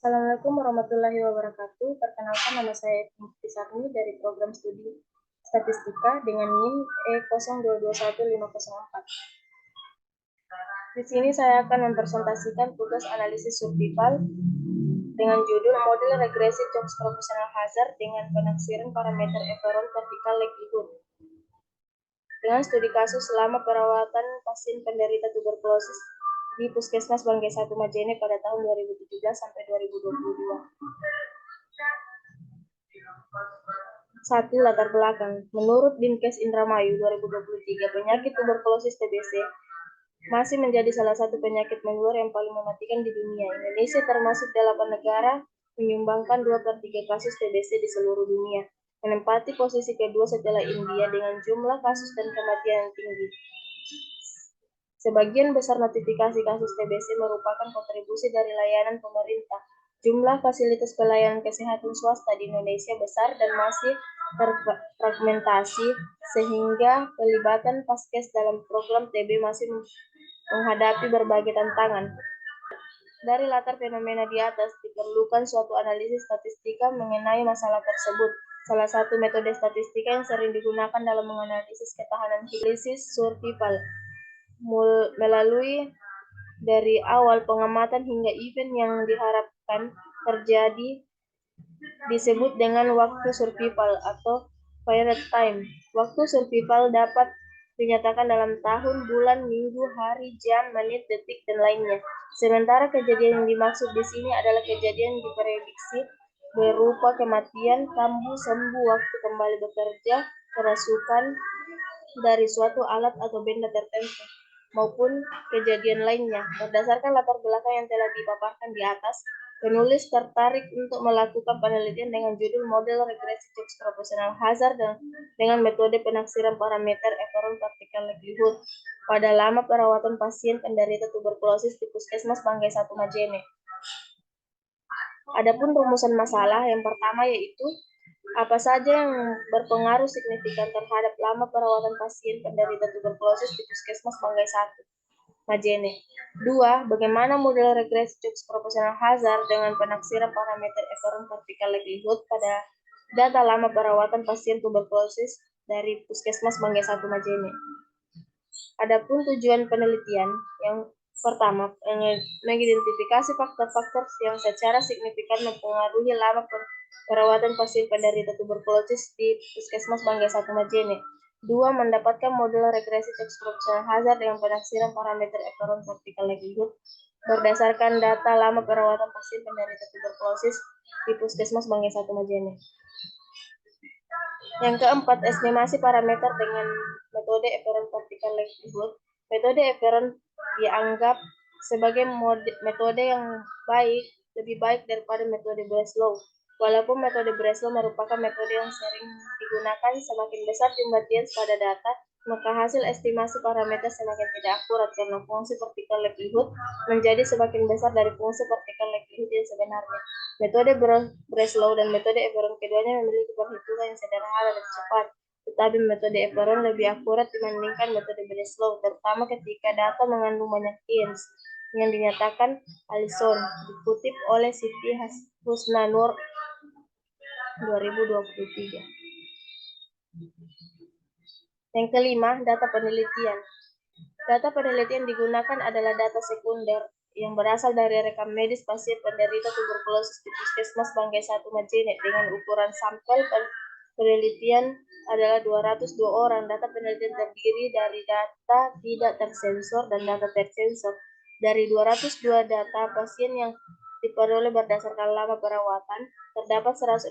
Assalamualaikum warahmatullahi wabarakatuh. Perkenalkan, nama saya Mufti Sarni dari program studi statistika dengan NIM E02215504. Di sini saya akan mempresentasikan tugas analisis survival dengan judul model regresi Cox Proportional Hazard dengan penaksiran parameter everon vertikal likelihood. Dengan studi kasus selama perawatan pasien penderita tuberkulosis di Puskesmas Banggai 1 Majene pada tahun 2017 sampai 2022. 1. Latar belakang. Menurut Dinkes Indramayu 2023, penyakit tuberkulosis TBC masih menjadi salah satu penyakit menular yang paling mematikan di dunia. Indonesia termasuk 8 negara menyumbangkan 2/3 kasus TBC di seluruh dunia, menempati posisi kedua setelah India dengan jumlah kasus dan kematian yang tinggi. Sebagian besar notifikasi kasus TBC merupakan kontribusi dari layanan pemerintah. Jumlah fasilitas pelayanan kesehatan swasta di Indonesia besar dan masih terfragmentasi, sehingga pelibatan Paskes dalam program TB masih menghadapi berbagai tantangan. Dari latar fenomena di atas, diperlukan suatu analisis statistika mengenai masalah tersebut. Salah satu metode statistika yang sering digunakan dalam menganalisis ketahanan analisis survival melalui dari awal pengamatan hingga event yang diharapkan terjadi disebut dengan waktu survival atau period time. Waktu survival dapat dinyatakan dalam tahun, bulan, minggu, hari, jam, menit, detik, dan lainnya. Sementara kejadian yang dimaksud di sini adalah kejadian diprediksi berupa kematian, kambuh, sembuh, waktu kembali bekerja, kerasukan dari suatu alat atau benda tertentu, maupun kejadian lainnya. Berdasarkan latar belakang yang telah dipaparkan di atas, penulis tertarik untuk melakukan penelitian dengan judul model regresi Cox Proportional Hazard dengan metode penaksiran parameter everon vertikal likelihood pada lama perawatan pasien penderita tuberkulosis di Puskesmas Banggai 1 Majene. Adapun rumusan masalah yang pertama yaitu apa saja yang berpengaruh signifikan terhadap lama perawatan pasien penderita tuberkulosis di Puskesmas Banggai 1 Majene. 2. Bagaimana model regresi Cox Proportional Hazard dengan penaksiran parameter everon vertikal likelihood pada data lama perawatan pasien tuberkulosis dari Puskesmas Banggai 1 Majene. Adapun tujuan penelitian yang pertama, mengidentifikasi faktor-faktor yang secara signifikan mempengaruhi lama perawatan pasien penderita tuberkulosis di Puskesmas Banggai 1 Majene. 2. Mendapatkan model regresi Cox Proportional Hazard dengan penaksiran parameter everon vertikal likelihood berdasarkan data lama perawatan pasien penderita tuberkulosis di Puskesmas Banggai 1 Majene. Yang keempat, estimasi parameter dengan metode everon vertikal likelihood. Metode everon dianggap sebagai metode yang lebih baik daripada metode Breslow. Walaupun metode Breslow merupakan metode yang sering digunakan, semakin besar jumlah Tiens pada data, maka hasil estimasi parameter semakin tidak akurat karena fungsi vertikal likelihood menjadi semakin besar dari fungsi vertikal likelihood yang sebenarnya. Metode Breslow dan metode everon keduanya memiliki perhitungan yang sederhana dan cepat, tetapi metode everon lebih akurat dibandingkan metode Breslow, terutama ketika data mengandung banyak Tiens, yang dinyatakan Allison, dikutip oleh Siti Husnanur 2023. Yang kelima, data penelitian. Data penelitian digunakan adalah data sekunder yang berasal dari rekam medis pasien penderita tuberkulosis di Puskesmas Banggai 1 Majene dengan ukuran sampel penelitian adalah 202 orang. Data penelitian terdiri dari data tidak tersensor dan data tersensor. Dari 202 data pasien yang diperoleh berdasarkan lama perawatan, terdapat 167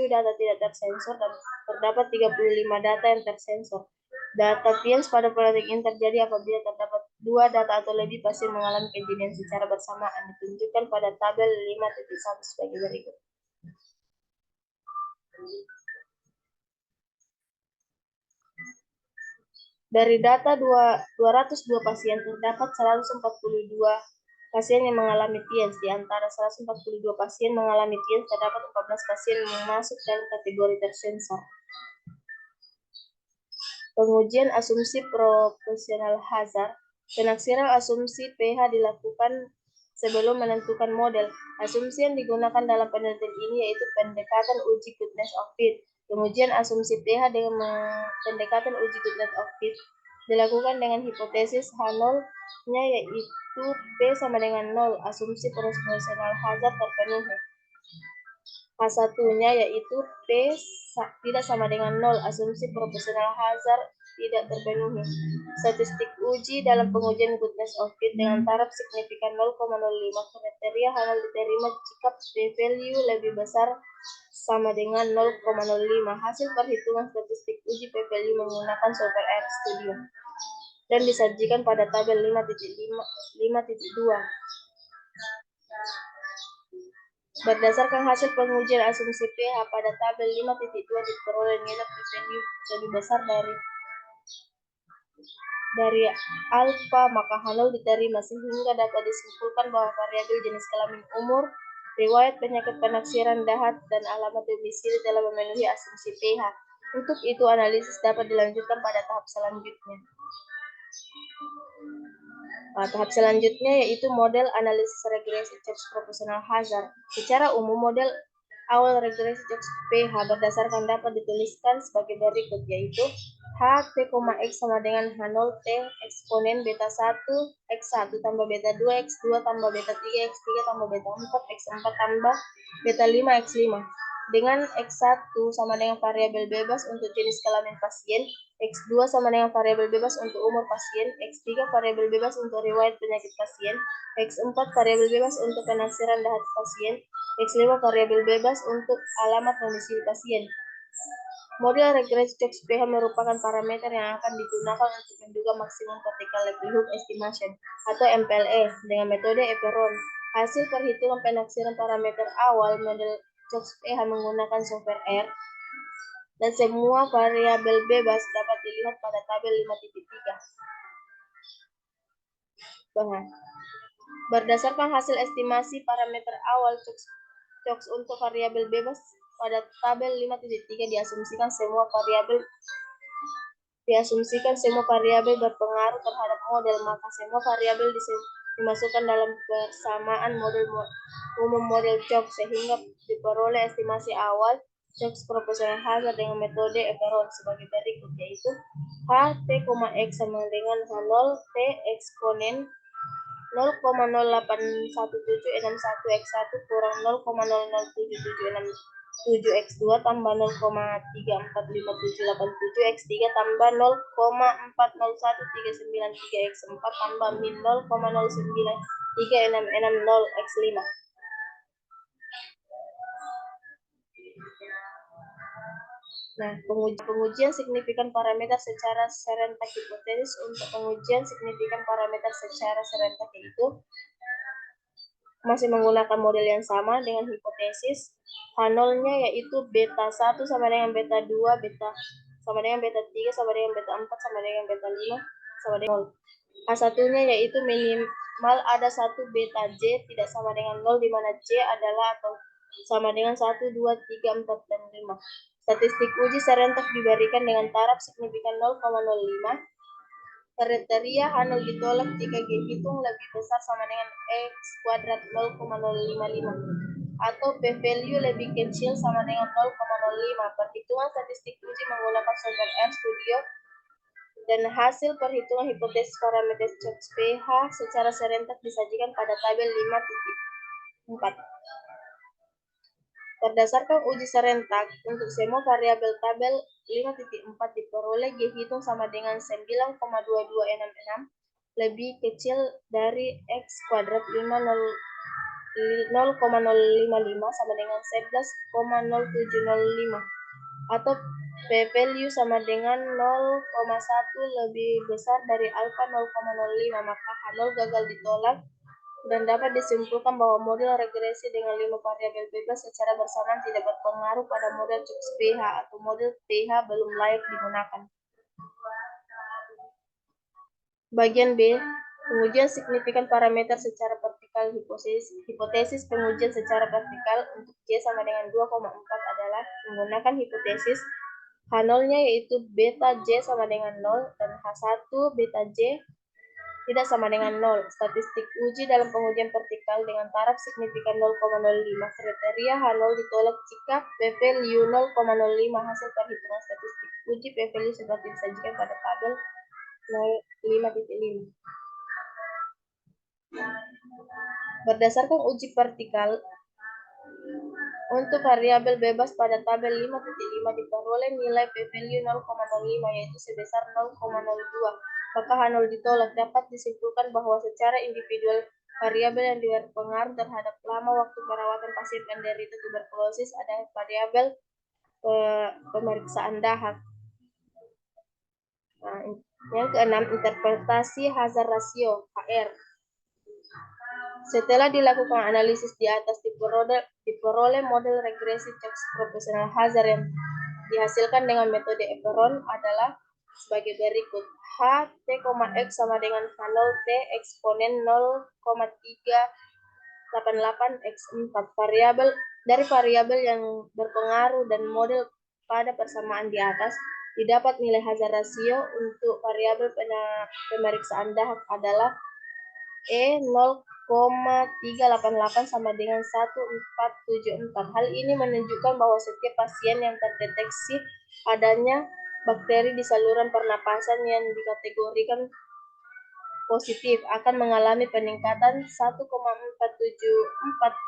data tidak tersensor dan terdapat 35 data yang tersensor. Data Tiens pada praktik ini terjadi apabila terdapat 2 data atau lebih pasien mengalami kejadian secara bersamaan, ditunjukkan pada tabel 5.1 sebagai berikut. Dari data 202 pasien, terdapat 142 pasien yang mengalami Tiens. Di antara 142 pasien mengalami Tiens, terdapat 14 pasien yang masuk dalam kategori tersensor. Pengujian asumsi proportional hazard. Penaksiran asumsi pH dilakukan sebelum menentukan model. Asumsi yang digunakan dalam penelitian ini yaitu pendekatan uji goodness of fit. Pengujian asumsi pH dengan pendekatan uji goodness of fit dilakukan dengan hipotesis H0-nya yaitu P sama dengan 0, asumsi proportional hazard terpenuhi. H1-nya yaitu P tidak sama dengan 0, asumsi proportional hazard tidak terpenuhi. Statistik uji dalam pengujian goodness of fit dengan taraf signifikan 0,05. Kriteria H0 diterima jika p-value lebih besar sama dengan 0,05. Hasil perhitungan statistik uji p-value menggunakan software RStudio dan disajikan pada tabel 5.2. Berdasarkan hasil pengujian asumsi pH pada tabel 5.2 diperoleh nilai p-value lebih besar dari alfa, maka H0 diterima sehingga dapat disimpulkan bahwa variabel jenis kelamin, umur, riwayat penyakit penaksiran dahat, dan alamat domisili telah memenuhi asumsi pH. Untuk itu analisis dapat dilanjutkan pada tahap selanjutnya. Tahap selanjutnya yaitu model analisis regresi Church proportional hazard. Secara umum model awal regresi Church pH berdasarkan dapat dituliskan sebagai berikut, yaitu H T, X sama dengan H0 T eksponen beta 1 X1 tambah beta 2 X2 tambah beta 3 X3 tambah beta 4 X4 tambah beta 5 X5, dengan X1 sama dengan variabel bebas untuk jenis kelamin pasien, X2 sama dengan variabel bebas untuk umur pasien, X3 variabel bebas untuk riwayat penyakit pasien, X4 variabel bebas untuk penaksiran dahat pasien, X5 variabel bebas untuk alamat domisili pasien. Model regresi Church pH merupakan parameter yang akan digunakan untuk menduga maksimum particle likelihood estimation atau MPLE dengan metode Eperon. Hasil perhitungan penaksiran parameter awal model Church pH menggunakan software R dan semua variabel bebas dapat dilihat pada tabel 5.3. Berdasarkan hasil estimasi parameter awal Church untuk variabel bebas pada tabel 5.3 diasumsikan semua variabel berpengaruh terhadap model, maka semua variabel dimasukkan dalam persamaan umum model Church sehingga diperoleh estimasi awal Church proportional hazard dengan metode Eperon sebagai berikut, yaitu H T, X sama dengan H0 T eksponen 0,0817661 X1 kurang 0,007767 X2 tambah 0,345787 X3 tambah 0,401393 X4 tambah min 0,093660 X5. Nah, pengujian signifikan parameter secara serentak hipotesis. Untuk pengujian signifikan parameter secara serentak itu masih menggunakan model yang sama dengan hipotesis. H0-nya yaitu beta 1 sama dengan beta 2, beta sama dengan beta 3 sama dengan beta 4 sama dengan beta 5 sama dengan 0. H1-nya yaitu minimal ada 1 beta J tidak sama dengan 0 di mana J adalah atau sama dengan 1, 2, 3, 4, dan 5. Statistik uji serentak diberikan dengan taraf signifikan 0,05. Kriteria H0 ditolak jika G hitung lebih besar sama dengan X kuadrat 0,055 atau p-value lebih kecil sama dengan 0,05. Perhitungan statistik uji menggunakan software RStudio dan hasil perhitungan hipotesis parameter Church pH secara serentak disajikan pada tabel 5.4. Berdasarkan uji serentak, untuk semua variabel tabel 5.4 diperoleh G hitung sama dengan 9,2266 lebih kecil dari X kuadrat 0,055 sama dengan 11,0705 atau p-value sama dengan 0,1 lebih besar dari alfa 0,05, maka H0 gagal ditolak dan dapat disimpulkan bahwa model regresi dengan 5 variabel bebas secara bersamaan tidak berpengaruh pada model Church pH atau model pH belum layak digunakan. Bagian B, pengujian signifikan parameter secara vertikal hipotesis pengujian secara vertikal untuk J sama dengan 2,4 adalah menggunakan hipotesis H0-nya yaitu beta J sama dengan 0 dan H1 beta J tidak sama dengan 0. Statistik uji dalam pengujian vertikal dengan taraf signifikan 0,05. Kriteria H0 ditolak jika p-value 0,05. Hasil perhitungan statistik uji p-value seperti disajikan pada tabel 05.5. Berdasarkan uji vertikal, untuk variabel bebas pada tabel 5.5 diperoleh nilai p-value 0,05 yaitu sebesar 0,02. Maka H0 ditolak. Dapat disimpulkan bahwa secara individual variabel yang berpengaruh terhadap lama waktu perawatan pasien penderita tuberkulosis adalah variabel pemeriksaan dahak. Nah, yang keenam, interpretasi hazard ratio (HR). Setelah dilakukan analisis di atas, diperoleh model regresi Cox proportional hazard yang dihasilkan dengan metode Everon adalah sebagai berikut. H T, X sama dengan H0 T eksponen 0,388 X 4. Dari variabel yang berpengaruh dan model pada persamaan di atas, didapat nilai hazard ratio untuk variabel pemeriksaan dahak adalah E 0,388 sama dengan 1474. Hal ini menunjukkan bahwa setiap pasien yang terdeteksi adanya bakteri di saluran pernapasan yang dikategorikan positif akan mengalami peningkatan 1,474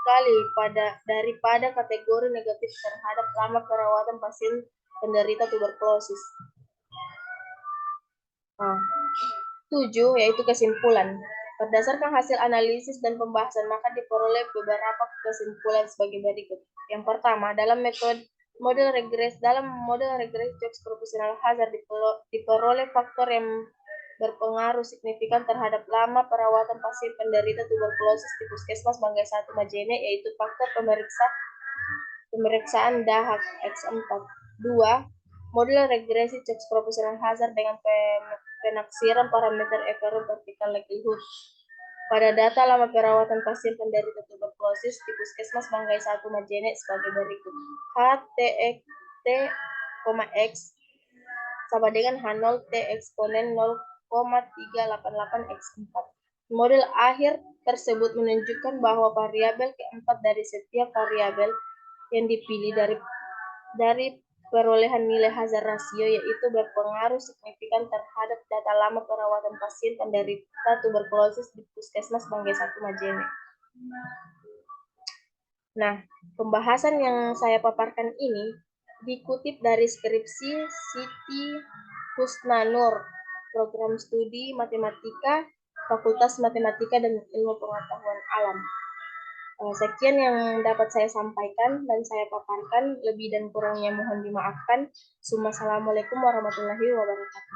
kali daripada kategori negatif terhadap lama perawatan pasien penderita tuberkulosis. 7 yaitu kesimpulan. Berdasarkan hasil analisis dan pembahasan, maka diperoleh beberapa kesimpulan sebagai berikut. Yang pertama, dalam model regres Cox proportional hazard diperoleh faktor yang berpengaruh signifikan terhadap lama perawatan pasien penderita tuberkulosis di Puskesmas Manggai 1 Majene, yaitu faktor pemeriksaan dahak X4. 2. Model regresi Cox proportional hazard dengan penaksiran parameter Everon vertical likelihood pada data lama perawatan pasien penderita tuberkulosis di Puskesmas Manggai 1 Majene sebagai berikut. X sama dengan H0 T eksponen 0,388 X4. Model akhir tersebut menunjukkan bahwa variabel keempat dari setiap variabel yang dipilih dari perolehan nilai hazard rasio yaitu berpengaruh signifikan terhadap data lama perawatan pasien penderita tuberkulosis di Puskesmas Manggai 1 Majene. Nah, pembahasan yang saya paparkan ini dikutip dari skripsi Siti Husnanur, Program Studi Matematika, Fakultas Matematika dan Ilmu Pengetahuan Alam. Sekian yang dapat saya sampaikan dan saya paparkan. Lebih dan kurangnya mohon dimaafkan. Assalamualaikum warahmatullahi wabarakatuh.